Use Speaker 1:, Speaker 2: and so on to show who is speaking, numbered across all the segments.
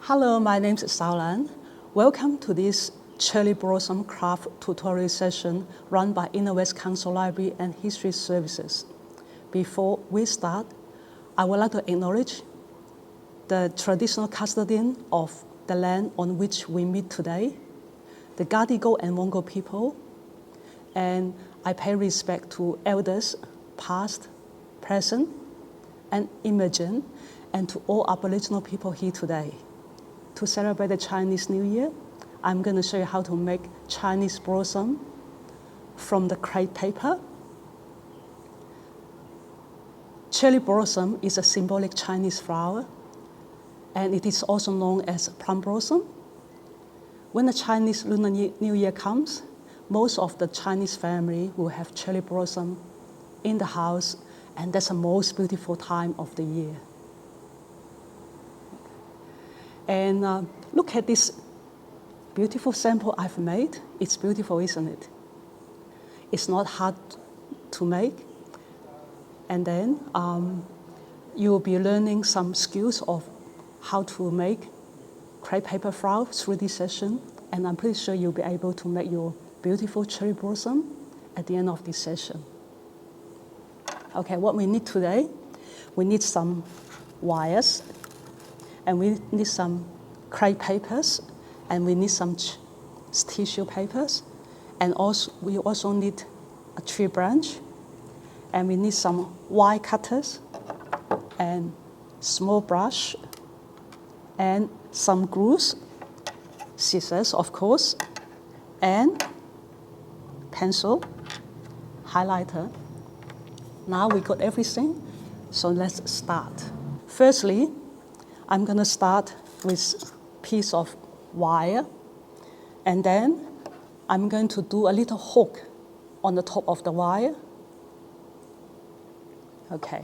Speaker 1: Hello, my name is Shaolan. Welcome to this Cherry Blossom Craft tutorial session run by Inner West Council Library and History Services. Before we start, I would like to acknowledge the traditional custodian of the land on which we meet today, the Gadigal and Mongol people, and I pay respect to elders past, present, and emerging, and to all Aboriginal people here today. To celebrate the Chinese New Year, I'm going to show you how to make Chinese blossom from the crepe paper. Cherry blossom is a symbolic Chinese flower, and it is also known as plum blossom. When the Chinese Lunar New Year comes, most of the Chinese family will have cherry blossom in the house, and that's the most beautiful time of the year. And look at this beautiful sample I've made. It's beautiful, isn't it? It's not hard to make. And then you'll be learning some skills of how to make crepe paper flower through this session. And I'm pretty sure you'll be able to make your beautiful cherry blossom at the end of this session. Okay, what we need today, we need some wires, and we need some crepe papers, and we need some tissue papers, and also we also need a tree branch, and we need some wire cutters, and small brush, and some glues, scissors of course, and pencil, highlighter. Now we got everything, so let's start. Firstly, I'm going to start with a piece of wire, and then I'm going to do a little hook on the top of the wire. Okay,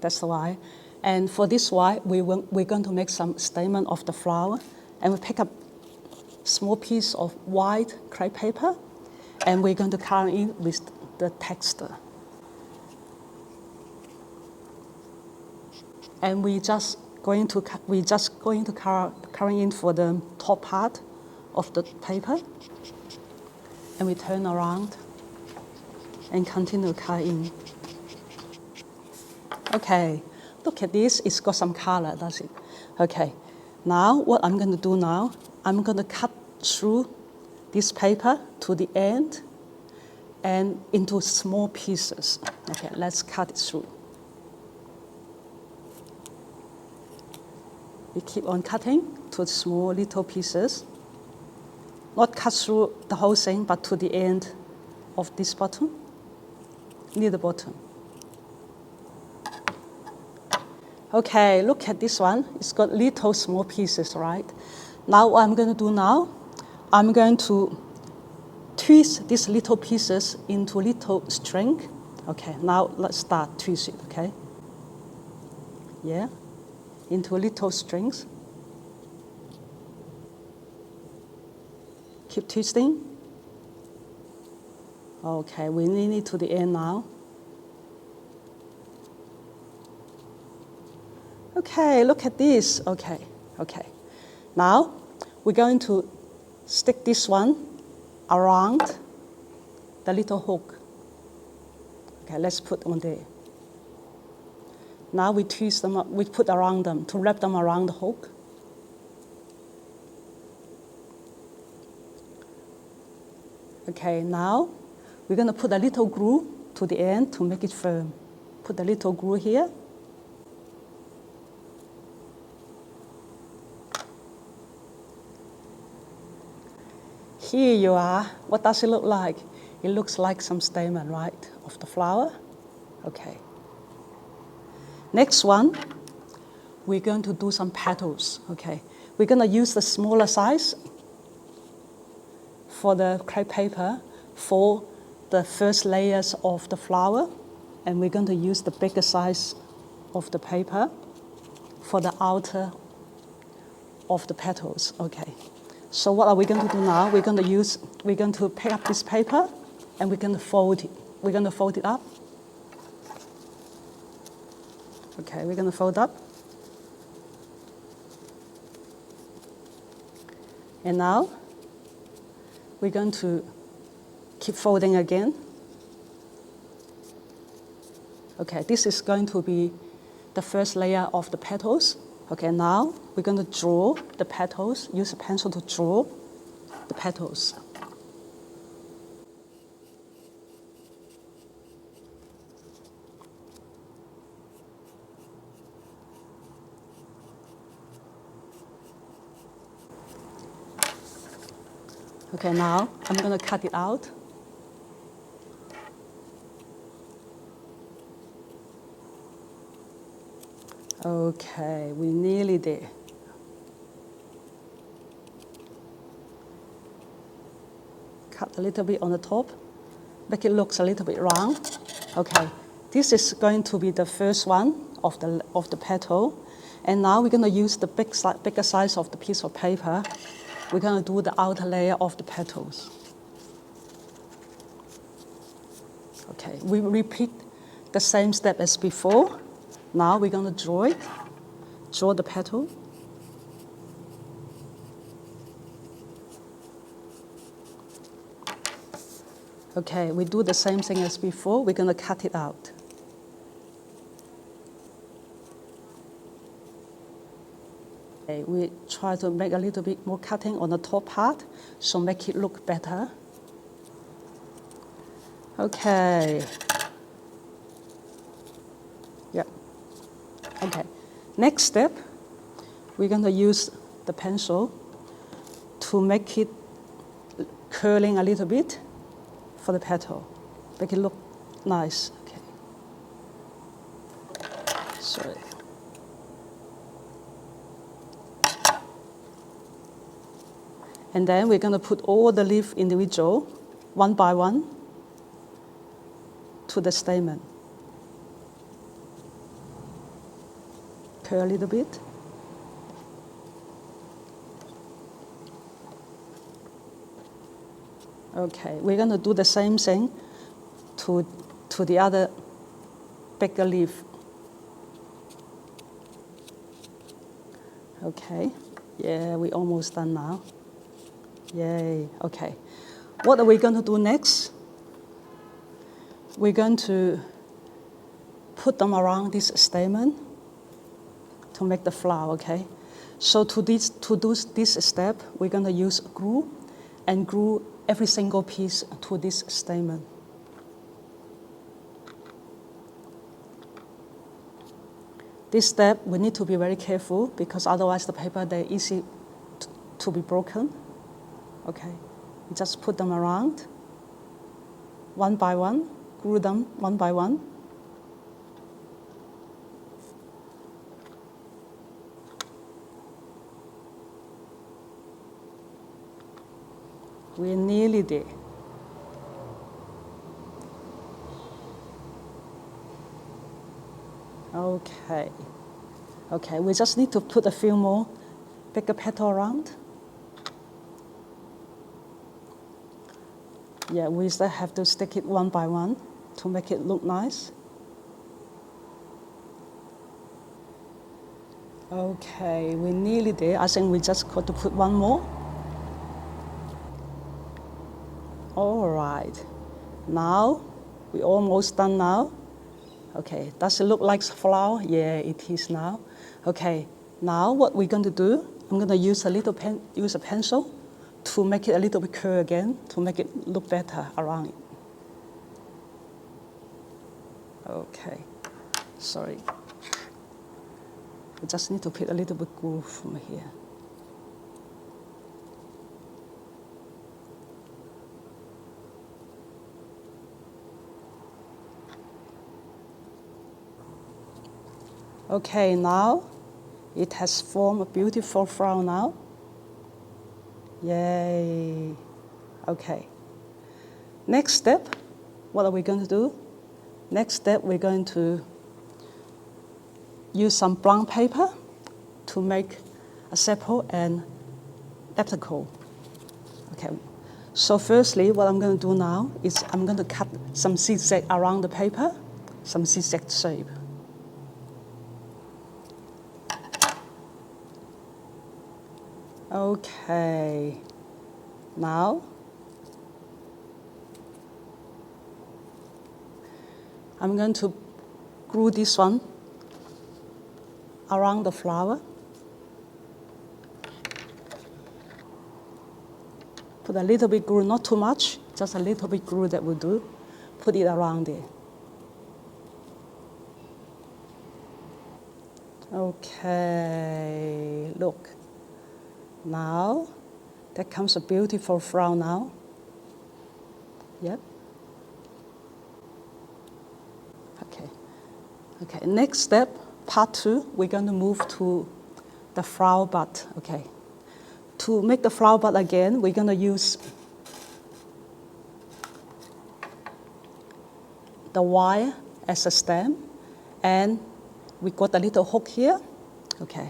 Speaker 1: that's the wire. And for this wire, we're going to make some statement of the flower, and we pick up a small piece of white crepe paper, and we're going to color in with the texture. And we're just going to color in for the top part of the paper, and we turn around and continue to color in. Okay, look at this, it's got some color, does it? Okay, now what I'm going to do now, I'm going to cut through this paper to the end and into small pieces. Okay, let's cut it through. We keep on cutting to small little pieces. Not cut through the whole thing, but to the end of this bottom, near the bottom. Okay, look at this one. It's got little small pieces, right? Now what I'm going to do now, I'm going to twist these little pieces into little string. Okay, now let's start twist it, okay? Yeah. Into little strings. Keep twisting. Okay, we need it to the end now. Okay, look at this. Okay. Now, we're going to stick this one around the little hook. Okay, let's put on there. Now we twist them up, we put around them to wrap them around the hook. Okay, now we're going to put a little glue to the end to make it firm. Put a little glue here. Here you are. What does it look like? It looks like some stamen, right, of the flower. Okay. Next one, we're going to do some petals, okay? We're going to use the smaller size for the crepe paper for the first layers of the flower, and we're going to use the bigger size of the paper for the outer of the petals, okay? So what are we going to do now? We're going to pick up this paper, and we're going to fold it. We're going to fold it up. Okay, we're going to fold up. And now we're going to keep folding again. Okay, this is going to be the first layer of the petals. Okay, now we're going to draw the petals, use a pencil to draw the petals. Okay, now I'm going to cut it out. Okay, we're nearly there. Cut a little bit on the top, make it look a little bit round. Okay, this is going to be the first one of the petal. And now we're going to use the bigger size of the piece of paper. We're going to do the outer layer of the petals. Okay, we repeat the same step as before. Now we're going to draw it, draw the petal. Okay, we do the same thing as before. We're going to cut it out. Okay, we try to make a little bit more cutting on the top part, so make it look better. Okay. Yeah. Okay. Next step, we're going to use the pencil to make it curling a little bit for the petal. Make it look nice. Okay. Sorry. And then we're going to put all the leaves individual, one by one, to the stamen. Curl a little bit. Okay, we're going to do the same thing to the other bigger leaf. Okay, yeah, we're almost done now. Yay, okay. What are we going to do next? We're going to put them around this stamen to make the flower, okay? So to do this step, we're going to use glue and glue every single piece to this stamen. This step, we need to be very careful because otherwise the paper, they're easy to be broken. Okay, just put them around, one by one, glue them one by one. We're nearly there. Okay. Okay, we just need to put a few more bigger petals around. Yeah, we still have to stick it one by one to make it look nice. Okay, we're nearly there. I think we just got to put one more. All right, now we're almost done now. Okay, does it look like a flower? Yeah, it is now. Okay, now what we're going to do, I'm going to use a pencil to make it a little bit curved again, to make it look better around it. Okay, sorry. We just need to put a little bit glue from here. Okay, now it has formed a beautiful flower now. Yay. Okay. Next step, what are we going to do? Next step, we're going to use some brown paper to make a sepal and epitacle. Okay. So firstly, what I'm going to do now is I'm going to cut some zigzag around the paper, some zigzag shape. Okay, now I'm going to glue this one around the flower. Put a little bit glue, not too much, just a little bit glue that will do. Put it around it. Okay, look. Now, that comes a beautiful flower now. Yep. Okay, next step, part 2, we're going to move to the flower bud, okay. To make the flower bud again, we're going to use the wire as a stem, and we got a little hook here, okay.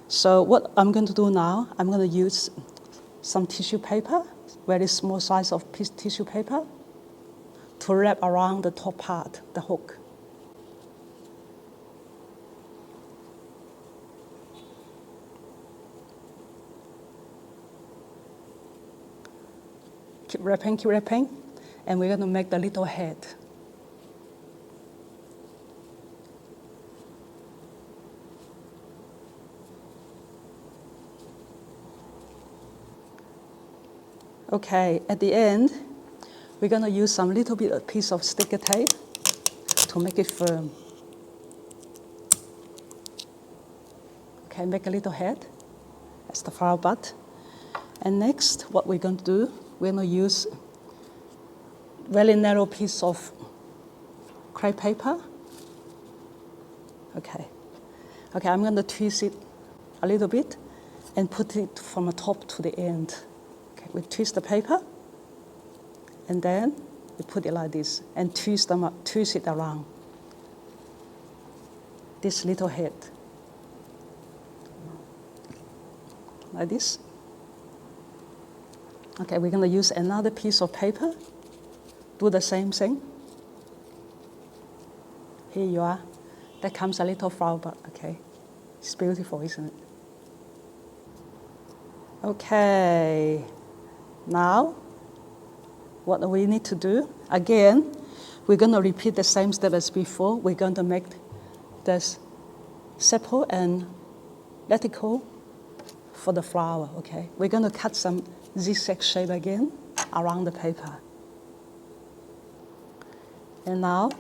Speaker 1: So what I'm going to do now, I'm going to use some tissue paper, very small size of piece tissue paper, to wrap around the top part, the hook. Keep wrapping, and we're going to make the little head. Okay, at the end, we're going to use some little bit of piece of sticker tape to make it firm. Okay, make a little head. That's the flower bud. And next, what we're going to do, we're going to use very narrow piece of crepe paper. Okay, I'm going to twist it a little bit and put it from the top to the end. Okay, we twist the paper, and then we put it like this and twist it around. This little head, like this. Okay, we're going to use another piece of paper. Do the same thing. Here you are. That comes a little flower bud, okay. It's beautiful, isn't it? Okay, now what we need to do, again, we're going to repeat the same step as before. We're going to make this sepal and lenticle for the flower, okay. We're going to cut some zigzag shape again around the paper. And now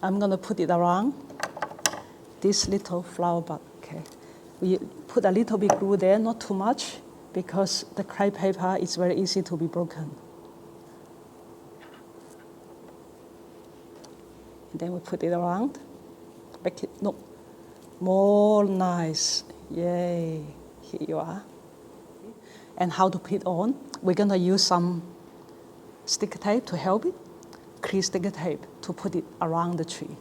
Speaker 1: I'm going to put it around this little flower bud, okay. We put a little bit glue there, not too much, because the crepe paper is very easy to be broken. And then we put it around, make it look more nice. Yay, here you are. And how to put it on, we're going to use some sticker tape to help it, clear sticker tape to put it around the tree.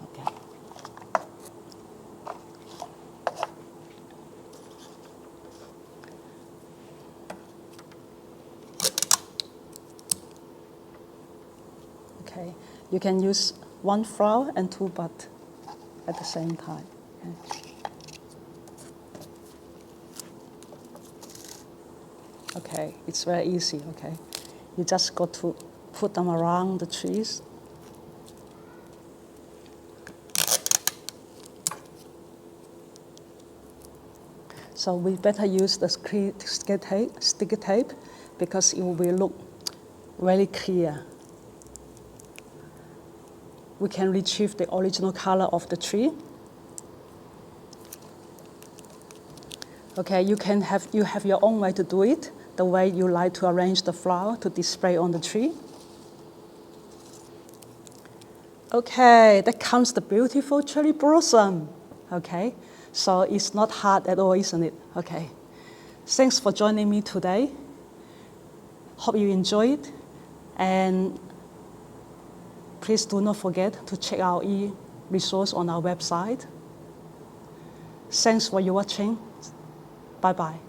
Speaker 1: Okay. Okay, you can use one flower and two buds at the same time. Okay. Okay, it's very easy, okay. You just got to put them around the trees. So we better use the sticker tape because it will look very clear. We can retrieve the original color of the tree. Okay, you have your own way to do it, the way you like to arrange the flower to display on the tree. Okay, that comes the beautiful cherry blossom. Okay, so it's not hard at all, isn't it? Okay, thanks for joining me today. Hope you enjoyed, and please do not forget to check our e-resource on our website. Thanks for your watching. Bye-bye.